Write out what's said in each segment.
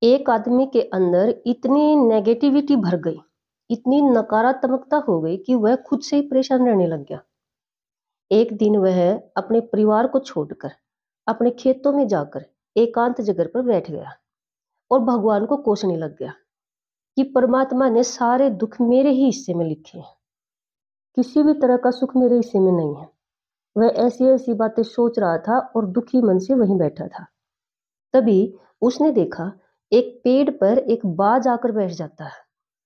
एक आदमी के अंदर इतनी नेगेटिविटी भर गई, इतनी नकारात्मकता हो गई कि वह खुद से ही परेशान रहने लग गया। एक दिन वह अपने परिवार को छोड़कर, अपने खेतों में जाकर एकांत जगह पर बैठ गया और भगवान को कोसने लग गया कि परमात्मा ने सारे दुख मेरे ही हिस्से में लिखे हैं, किसी भी तरह का सुख मेरे हिस्से में नहीं है। वह ऐसी-ऐसी बातें सोच रहा था और दुखी मन से वहीं बैठा था। तभी उसने देखा, एक पेड़ पर एक बाज आकर बैठ जाता है।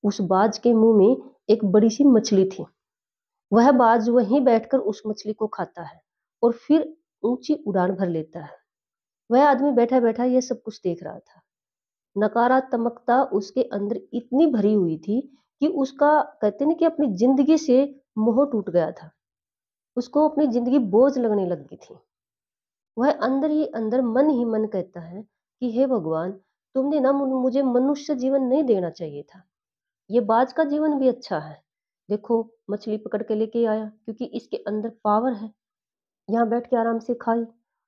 उस बाज के मुंह में एक बड़ी सी मछली थी। वह बाज वहीं बैठकर उस मछली को खाता है और फिर ऊंची उड़ान भर लेता है। वह आदमी बैठा बैठा यह सब कुछ देख रहा था। नकारात्मकता उसके अंदर इतनी भरी हुई थी कि उसका, कहते ना कि अपनी जिंदगी से मोह टूट गया था। उसको अपनी जिंदगी बोझ लगने लग गई थी। वह अंदर ही अंदर मन ही मन कहता है कि हे भगवान, तुमने ना मुझे मनुष्य जीवन नहीं देना चाहिए था। ये बाज का जीवन भी अच्छा है। देखो, मछली पकड़ के लेके आया क्योंकि इसके अंदर पावर है। यहाँ बैठ के आराम से खाई,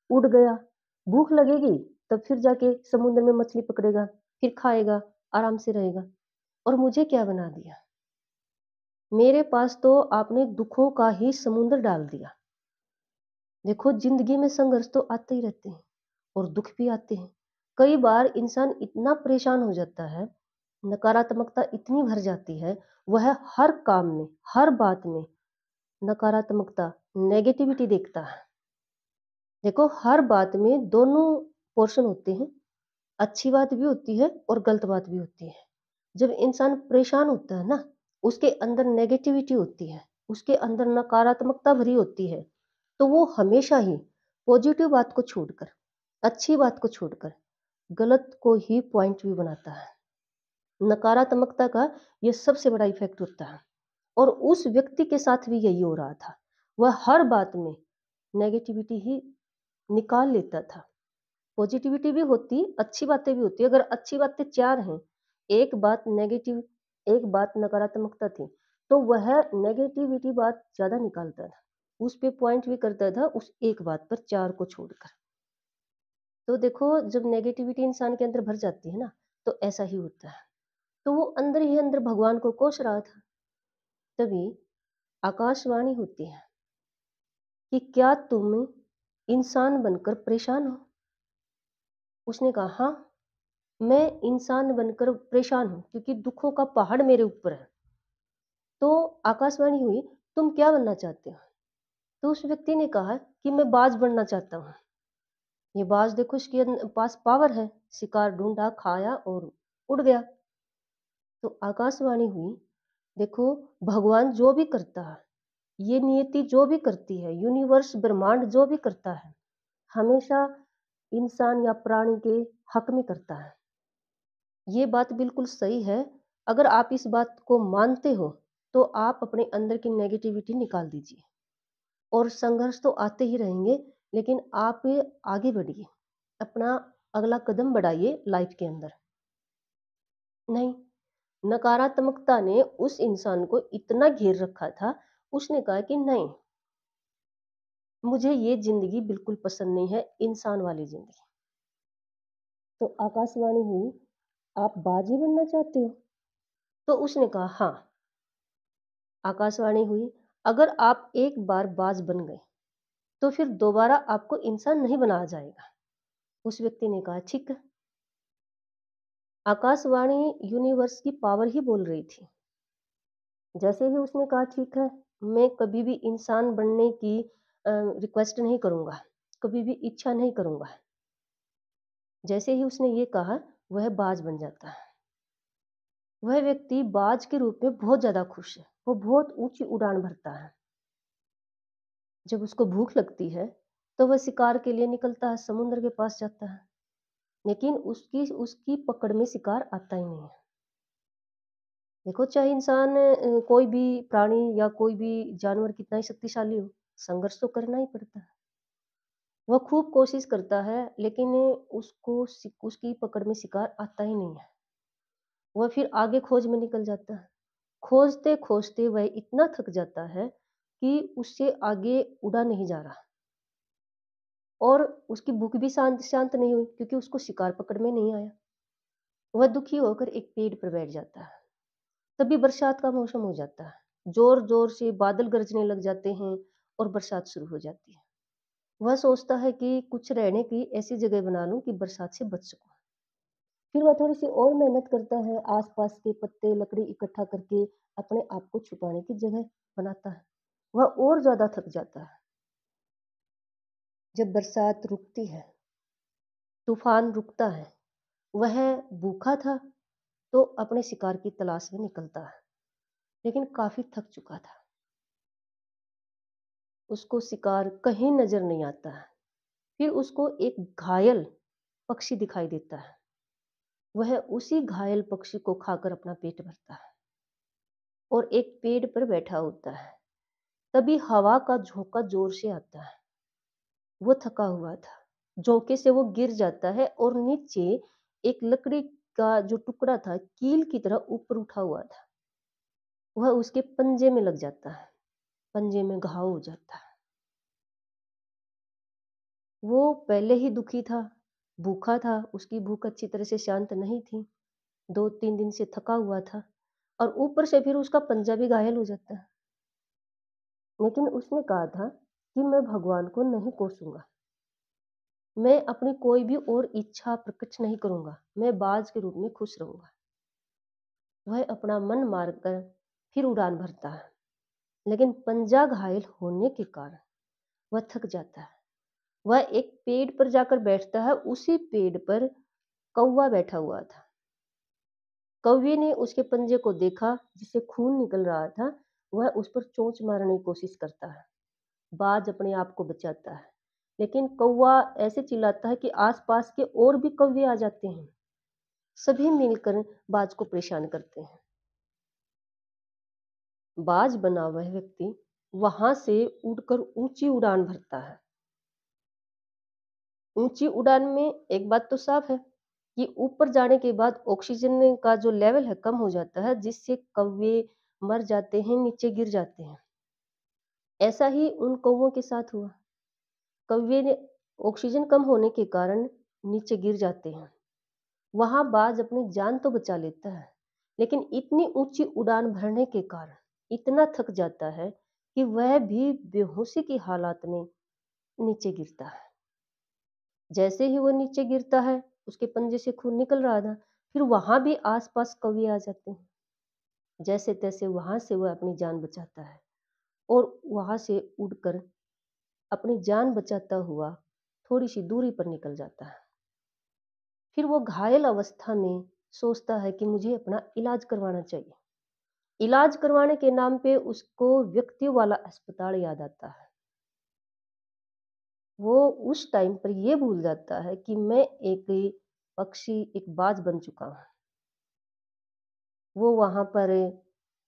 उड़ गया। भूख लगेगी तब फिर जाके समुद्र में मछली पकड़ेगा, फिर खाएगा, आराम से रहेगा। और मुझे क्या बना दिया? मेरे पास तो आपने दुखों का ही समुद्र डाल दिया। देखो, जिंदगी में संघर्ष तो आते ही रहते हैं और दुख भी आते हैं। कई बार इंसान इतना परेशान हो जाता है, नकारात्मकता इतनी भर जाती है, वह हर काम में, हर बात में नकारात्मकता, नेगेटिविटी देखता है। देखो, हर बात में दोनों पोर्शन होते हैं, अच्छी बात भी होती है और गलत बात भी होती है। जब इंसान परेशान होता है ना, उसके अंदर नेगेटिविटी होती है, उसके अंदर नकारात्मकता भरी होती है, तो वो हमेशा ही पॉजिटिव बात को छोड़कर, अच्छी बात को छोड़कर, गलत को ही पॉइंट व्यू बनाता है। नकारात्मकता का ये सबसे बड़ा इफेक्ट होता है और उस व्यक्ति के साथ भी यही हो रहा था। वह हर बात में नेगेटिविटी ही निकाल लेता था। पॉजिटिविटी भी होती, अच्छी बातें भी होती। अगर अच्छी बातें 4 हैं, एक बात नेगेटिव, एक बात नकारात्मकता थी, तो वह नेगेटिविटी बात ज़्यादा निकालता था। उस पे पॉइंट भी करता था उस एक बात पर 4 को छोड़कर। तो देखो, जब नेगेटिविटी इंसान के अंदर भर जाती है ना, तो ऐसा ही होता है। तो वो अंदर ही अंदर भगवान को कोस रहा था। तभी आकाशवाणी होती है कि क्या तुम इंसान बनकर परेशान हो? उसने कहा, हाँ, मैं इंसान बनकर परेशान हूँ क्योंकि दुखों का पहाड़ मेरे ऊपर है। तो आकाशवाणी हुई, तुम क्या बनना चाहते हो? तो उस व्यक्ति ने कहा कि मैं बाज बनना चाहता हूँ। ये बाज, देखो, इसके पास पावर है। शिकार ढूंढा, खाया और उड़ गया। तो आकाशवाणी हुई, देखो, भगवान जो भी करता है, ये नियति जो भी करती है, यूनिवर्स ब्रह्मांड जो भी करता है, हमेशा इंसान या प्राणी के हक में करता है। ये बात बिल्कुल सही है। अगर आप इस बात को मानते हो, तो आप अपने अंदर की नेगेटिविटी निकाल दीजिए और संघर्ष तो आते ही रहेंगे, लेकिन आप ये आगे बढ़िए, अपना अगला कदम बढ़ाइए लाइफ के अंदर। नहीं, नकारात्मकता ने उस इंसान को इतना घेर रखा था, उसने कहा कि नहीं, मुझे ये ज़िंदगी बिल्कुल पसंद नहीं है, इंसान वाली ज़िंदगी। तो आकाशवाणी हुई, आप बाजी बनना चाहते हो? तो उसने कहा, हाँ। आकाशवाणी हुई, अगर आप एक बार बाज बन गए, तो फिर दोबारा आपको इंसान नहीं बनाया जाएगा। उस व्यक्ति ने कहा, ठीक है। आकाशवाणी यूनिवर्स की पावर ही बोल रही थी। जैसे ही उसने कहा, ठीक है, मैं कभी भी इंसान बनने की रिक्वेस्ट नहीं करूँगा, कभी भी इच्छा नहीं करूँगा। जैसे ही उसने ये कहा, वह बाज बन जाता है। वह व्यक्ति बाज के रूप में बहुत ज़्यादा खुश है, वो बहुत ऊँची उड़ान भरता है। जब उसको भूख लगती है, तो वह शिकार के लिए निकलता है, समुद्र के पास जाता है, लेकिन उसकी उसकी पकड़ में शिकार आता ही नहीं है। देखो, चाहे इंसान, कोई भी प्राणी या कोई भी जानवर कितना ही शक्तिशाली हो, संघर्ष तो करना ही पड़ता है। वह खूब कोशिश करता है, लेकिन उसकी पकड़ में शिकार आता ही नहीं है। वह फिर आगे खोज में निकल जाता है। खोजते-खोजते वह इतना थक जाता है कि उससे आगे उड़ा नहीं जा रहा और उसकी भूख भी शांत शांत नहीं हुई क्योंकि उसको शिकार पकड़ में नहीं आया। वह दुखी होकर एक पेड़ पर बैठ जाता है। तभी बरसात का मौसम हो जाता है। जोर-जोर से बादल गरजने लग जाते हैं और बरसात शुरू हो जाती है। वह सोचता है कि कुछ रहने की ऐसी जगह बना लूं कि बरसात से बच सकूं। फिर वह थोड़ी सी और मेहनत करता है, आसपास के पत्ते लकड़ी इकट्ठा करके अपने आप को छुपाने की जगह बनाता है। वह और ज्यादा थक जाता है। जब बरसात रुकती है, तूफान रुकता है, वह भूखा था तो अपने शिकार की तलाश में निकलता है, लेकिन काफी थक चुका था। उसको शिकार कहीं नजर नहीं आता है। फिर उसको एक घायल पक्षी दिखाई देता है। वह उसी घायल पक्षी को खाकर अपना पेट भरता है और एक पेड़ पर बैठा होता है। तभी हवा का झोंका जोर से आता है। वो थका हुआ था। झोंके से वो गिर जाता है और नीचे एक लकड़ी का जो टुकड़ा था कील की तरह ऊपर उठा हुआ था, वह उसके पंजे में लग जाता है। पंजे में घाव हो जाता है। वो पहले ही दुखी था, भूखा था, उसकी भूख अच्छी तरह से शांत नहीं थी, 2-3 दिन से थका हुआ था और ऊपर से फिर उसका पंजा भी घायल हो जाता है। लेकिन उसने कहा था कि मैं भगवान को नहीं कोसूंगा, मैं अपनी कोई भी और इच्छा प्रकट नहीं करूंगा, मैं बाज के रूप में खुश रहूंगा। वह अपना मन मारकर फिर उड़ान भरता है, लेकिन पंजा घायल होने के कारण वह थक जाता है। वह एक पेड़ पर जाकर बैठता है। उसी पेड़ पर कौवा बैठा हुआ था। कौवे ने उसके पंजे को देखा जिससे खून निकल रहा था। वह उस पर चोंच मारने की कोशिश करता है। बाज अपने आप को बचाता है, लेकिन कौवा ऐसे चिल्लाता है कि आसपास के और भी कौवे आ जाते हैं। सभी मिलकर बाज को परेशान करते हैं। बाज बना वह व्यक्ति वहां से उड़कर ऊंची उड़ान भरता है। ऊंची उड़ान में एक बात तो साफ है कि ऊपर जाने के बाद ऑक्सीजन का जो लेवल है कम हो जाता है, जिससे कौवे मर जाते हैं, नीचे गिर जाते हैं। ऐसा ही उन कौवों के साथ हुआ। कौवे ने ऑक्सीजन कम होने के कारण नीचे गिर जाते हैं। वहां बाज अपनी जान तो बचा लेता है, लेकिन इतनी ऊंची उड़ान भरने के कारण इतना थक जाता है कि वह भी बेहोशी की हालत में नीचे गिरता है। जैसे ही वो नीचे गिरता है, उसके पंजे से खून निकल रहा था। फिर वहां भी आसपास कौवे आ जाते हैं। जैसे तैसे वहां से वह अपनी जान बचाता है और वहां से उड़कर अपनी जान बचाता हुआ थोड़ी सी दूरी पर निकल जाता है। फिर वो घायल अवस्था में सोचता है कि मुझे अपना इलाज करवाना चाहिए। इलाज करवाने के नाम पे उसको व्यक्तियों वाला अस्पताल याद आता है। वो उस टाइम पर ये भूल जाता है कि मैं एक पक्षी, एक बाज बन चुका हूँ। वो वहां पर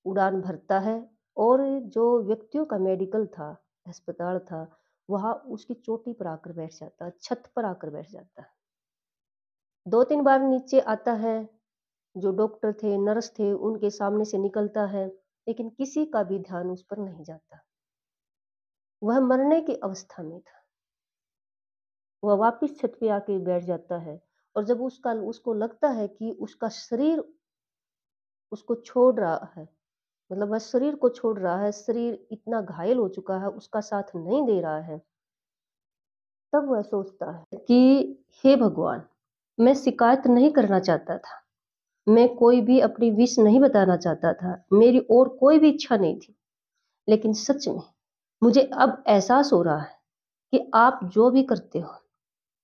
उड़ान भरता है और जो व्यक्तियों का मेडिकल था, अस्पताल था, वहां उसकी चोटी पर आकर बैठ जाता है, छत पर आकर बैठ जाता है। 2-3 बार नीचे आता है। जो डॉक्टर थे, नर्स थे, उनके सामने से निकलता है, लेकिन किसी का भी ध्यान उस पर नहीं जाता। वह मरने की अवस्था में था। वह वापिस छत पे आके बैठ जाता है और जब उसको लगता है कि उसका शरीर उसको छोड़ रहा है, मतलब वह शरीर को छोड़ रहा है, शरीर इतना घायल हो चुका है, उसका साथ नहीं दे रहा है, तब वह सोचता है कि हे भगवान, मैं शिकायत नहीं करना चाहता था, मैं कोई भी अपनी विश नहीं बताना चाहता था, मेरी और कोई भी इच्छा नहीं थी, लेकिन सच में मुझे अब एहसास हो रहा है कि आप जो भी करते हो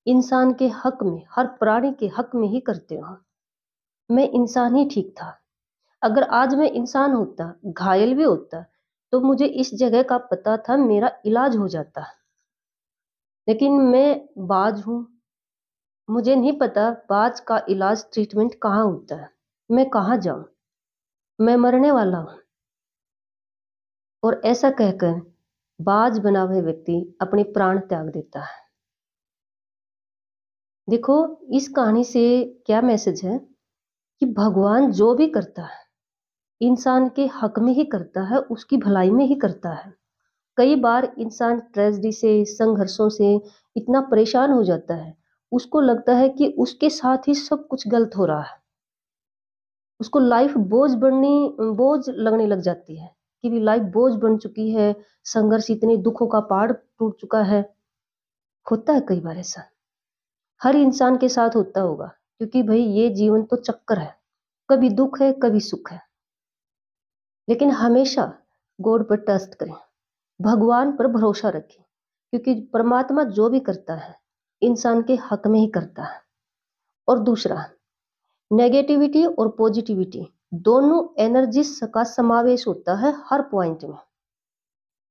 इंसान के हक में, हर प्राणी के हक में ही करते हो। मैं इंसान ही ठीक था। अगर आज मैं इंसान होता, घायल भी होता, तो मुझे इस जगह का पता था, मेरा इलाज हो जाता। लेकिन मैं बाज हूँ, मुझे नहीं पता बाज का इलाज, ट्रीटमेंट कहाँ होता है, मैं कहाँ जाऊं, मैं मरने वाला हूँ। और ऐसा कहकर बाज बना हुआ व्यक्ति अपने प्राण त्याग देता है। देखो, इस कहानी से क्या मैसेज है कि भगवान जो भी करता है इंसान के हक में ही करता है, उसकी भलाई में ही करता है। कई बार इंसान ट्रेजेडी से, संघर्षों से इतना परेशान हो जाता है, उसको लगता है कि उसके साथ ही सब कुछ गलत हो रहा है, उसको लाइफ बोझ लगने लग जाती है कि भी लाइफ बोझ बन चुकी है, संघर्ष इतने दुखों का पहाड़ टूट चुका है। होता है कई बार ऐसा, हर इंसान के साथ होता होगा, क्योंकि भाई ये जीवन तो चक्कर है, कभी दुख है कभी सुख है। लेकिन हमेशा गॉड पर ट्रस्ट करें, भगवान पर भरोसा रखें, क्योंकि परमात्मा जो भी करता है इंसान के हक में ही करता है। और दूसरा, नेगेटिविटी और पॉजिटिविटी दोनों एनर्जीज का समावेश होता है हर पॉइंट में।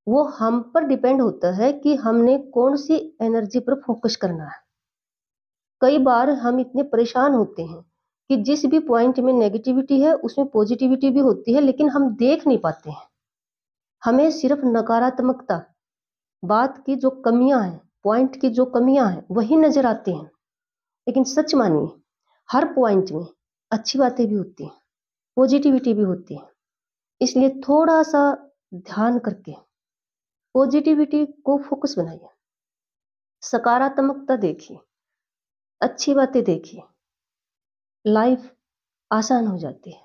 वो हम पर डिपेंड होता है कि हमने कौन सी एनर्जी पर फोकस करना है। कई बार हम इतने परेशान होते हैं कि जिस भी पॉइंट में नेगेटिविटी है उसमें पॉजिटिविटी भी होती है, लेकिन हम देख नहीं पाते हैं। हमें सिर्फ नकारात्मकता, बात की जो कमियां हैं, पॉइंट की जो कमियां हैं वही नजर आती हैं। लेकिन सच मानिए, हर पॉइंट में अच्छी बातें भी होती हैं, पॉजिटिविटी भी होती है। इसलिए थोड़ा सा ध्यान करके पॉजिटिविटी को फोकस बनाइए, सकारात्मकता देखिए, अच्छी बातें देखिए, लाइफ आसान हो जाती है।